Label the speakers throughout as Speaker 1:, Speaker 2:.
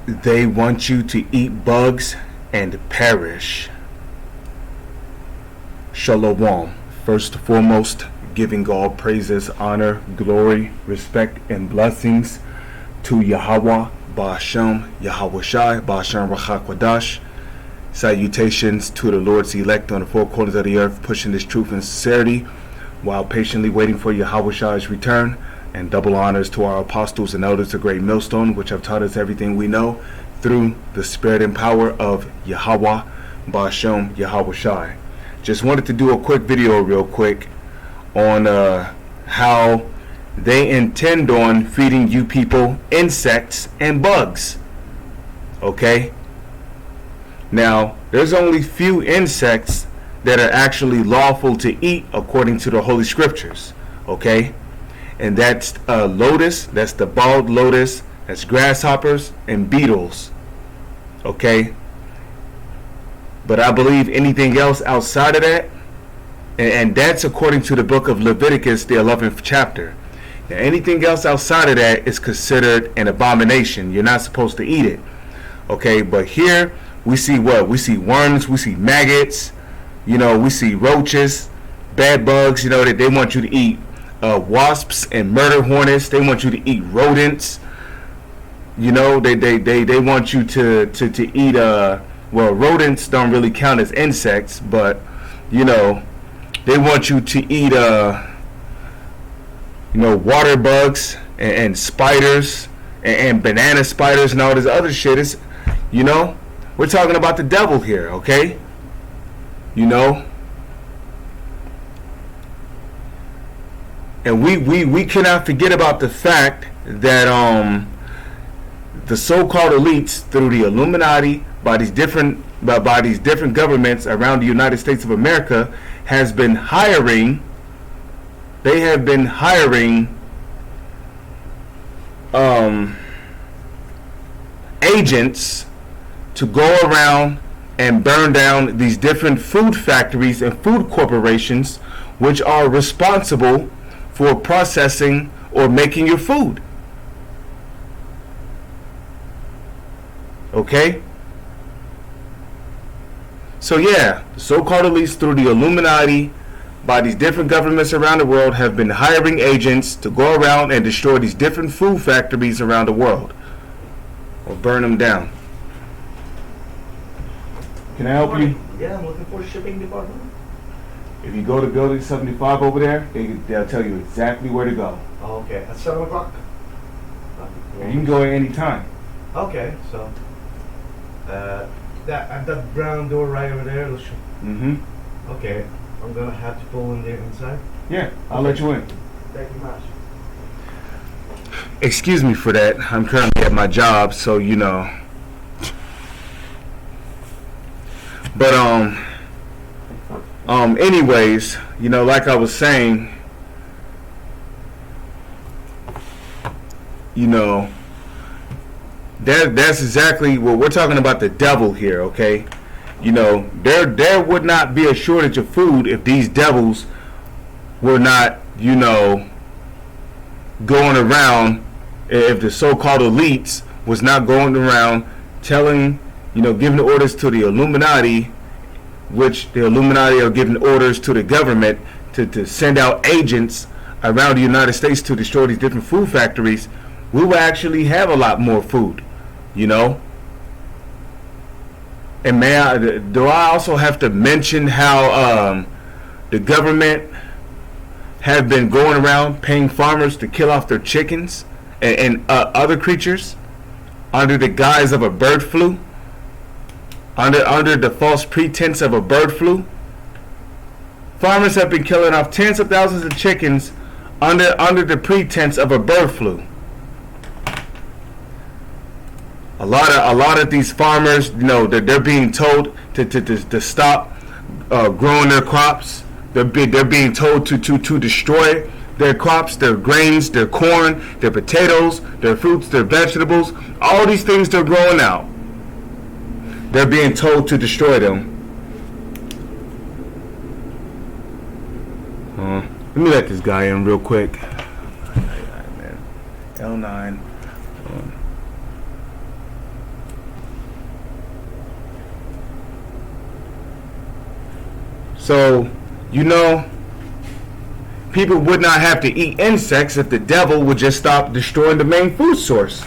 Speaker 1: They want you to eat bugs and perish. Shalom. First and foremost, giving all praises, honor, glory, respect, and blessings to Yahweh, Ba'ashem, Yahweh Shai, Ba'ashem Rachakwadash. Salutations to the Lord's elect on the four corners of the earth, pushing this truth and sincerity while patiently waiting for Yahweh Shai's return. And double honors to our apostles and elders of Great Millstone, which have taught us everything we know through the spirit and power of Yahweh, Ba'ashem, Yahweh Shai. Just wanted to do a quick video real quick on how they intend on feeding you people insects and bugs. Okay? Now, there's only few insects that are actually lawful to eat according to the Holy Scriptures. Okay? And that's lotus, that's the bald lotus, that's grasshoppers and beetles. Okay? But I believe anything else outside of that, and that's according to the book of Leviticus, the 11th chapter. Now, anything else outside of that is considered an abomination. You're not supposed to eat it. Okay? But here, we see what? We see worms, we see maggots, we see roaches, bad bugs, that they want you to eat. Wasps and murder hornets. They want you to eat rodents. They want you to eat rodents don't really count as insects, but they want you to eat water bugs and spiders and banana spiders and all this other shit. Is we're talking about the devil here, okay? And we cannot forget about the fact that the so-called elites through the Illuminati by these different governments around the United States of America has been hiring. They have been hiring agents to go around and burn down these different food factories and food corporations which are responsible for processing or making your food. Okay? So yeah, the so-called elites through the Illuminati by these different governments around the world have been hiring agents to go around and destroy these different food factories around the world or burn them down. Can I help you?
Speaker 2: Yeah, I'm looking for a shipping department.
Speaker 1: If you go to building 75 over there, they'll tell you exactly where to go.
Speaker 2: Oh, okay. At 7 o'clock?
Speaker 1: And you can go at any time.
Speaker 2: Okay, so that brown door right over there.
Speaker 1: Mm-hmm.
Speaker 2: Okay, I'm gonna have to pull in there inside.
Speaker 1: Yeah, I'll let you in.
Speaker 2: Thank you much.
Speaker 1: Excuse me for that. I'm currently at my job, so But anyways, like I was saying, that's exactly what we're talking about, the devil here, okay? There would not be a shortage of food if these devils were not, going around, if the so-called elites was not going around telling, giving orders to the Illuminati, which the Illuminati are giving orders to the government to send out agents around the United States to destroy these different food factories, we will actually have a lot more food, And do I also have to mention how the government have been going around paying farmers to kill off their chickens and other creatures under the guise of a bird flu? Under the false pretense of a bird flu, farmers have been killing off tens of thousands of chickens under the pretense of a bird flu. A lot of these farmers, they're being told to stop growing their crops. They're being told to destroy their crops, their grains, their corn, their potatoes, their fruits, their vegetables. All these things they're growing out, they're being told to destroy them. Let me let this guy in real quick. L9. So, people would not have to eat insects if the devil would just stop destroying the main food source.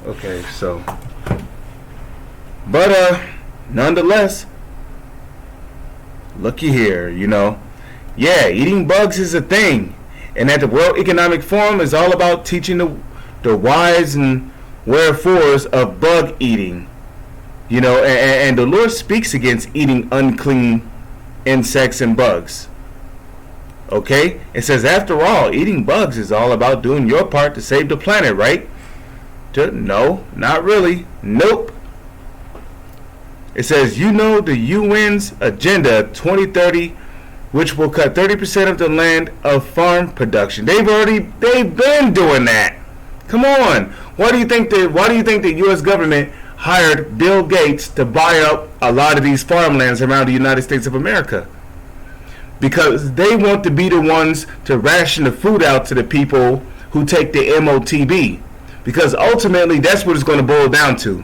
Speaker 1: Okay, so, but nonetheless, looky here, yeah, eating bugs is a thing, and that the World Economic Forum is all about teaching the whys and wherefores of bug eating, and the Lord speaks against eating unclean insects and bugs. Okay, it says, after all, eating bugs is all about doing your part to save the planet, right? No, not really. Nope. It says, the UN's Agenda 2030, which will cut 30% of the land of farm production. They've been doing that. Come on. Why do you think the US government hired Bill Gates to buy up a lot of these farmlands around the United States of America? Because they want to be the ones to ration the food out to the people who take the MOTB. Because ultimately, that's what it's going to boil down to.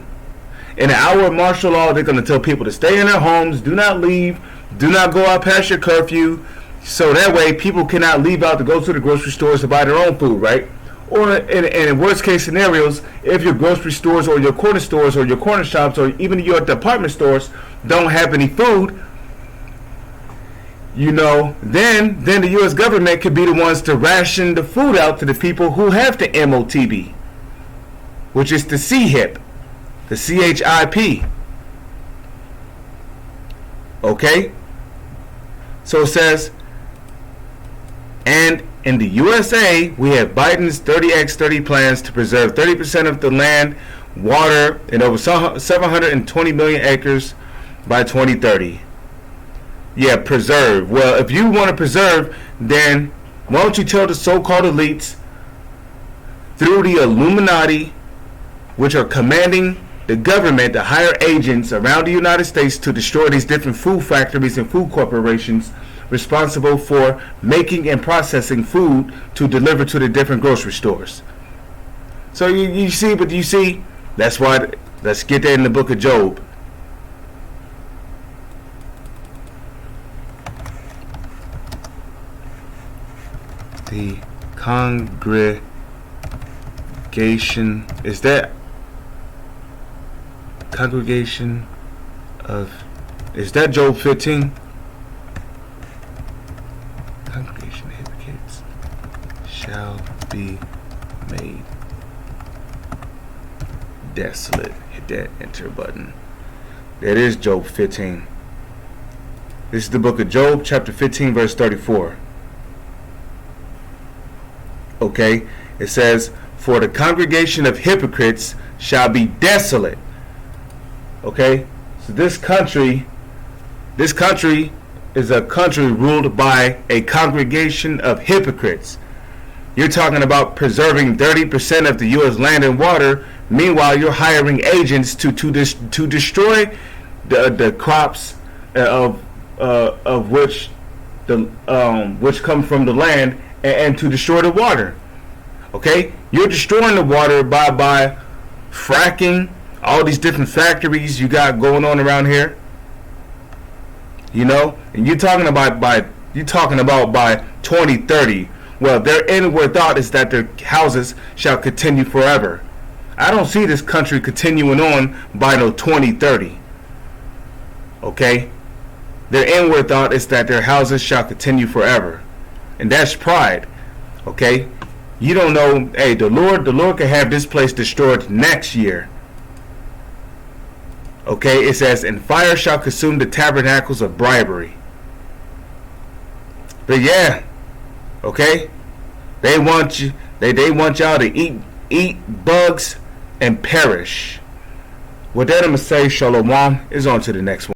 Speaker 1: In an hour of martial law, they're going to tell people to stay in their homes, do not leave, do not go out past your curfew, so that way people cannot leave out to go to the grocery stores to buy their own food, right? Or in worst case scenarios, if your grocery stores or your corner shops or even your department stores don't have any food, then the U.S. government could be the ones to ration the food out to the people who have the MOTB, which is the CHIP, the CHIP. Okay? So it says, and in the USA, we have Biden's 30x30 plans to preserve 30% of the land, water, and over 720 million acres by 2030. Yeah, preserve. Well, if you want to preserve, then why don't you tell the so-called elites through the Illuminati, which are commanding the government to hire agents around the United States to destroy these different food factories and food corporations responsible for making and processing food to deliver to the different grocery stores. So you see, that's why, let's get that in the book of Job. The congregation, is that congregation of, is that Job 15? Congregation of hypocrites shall be made desolate. Hit that enter button. That is Job 15. This is the book of Job, chapter 15, verse 34. Okay, it says, for the congregation of hypocrites shall be desolate. Okay, so this country is a country ruled by a congregation of hypocrites. You're talking about preserving 30% of the U.S. land and water. Meanwhile, you're hiring agents to destroy the crops of which come from the land, and to destroy the water. Okay, you're destroying the water by fracking all these different factories you got going on around here. And you're talking about by 2030. Well, their inward thought is that their houses shall continue forever. I don't see this country continuing on by no 2030. Okay, their inward thought is that their houses shall continue forever. And that's pride. Okay? You don't know, hey, the Lord can have this place destroyed next year. Okay? It says, and fire shall consume the tabernacles of bribery. But yeah, okay? They want you, they want y'all to eat bugs and perish. With that, I'm gonna say shalom. Is on to the next one.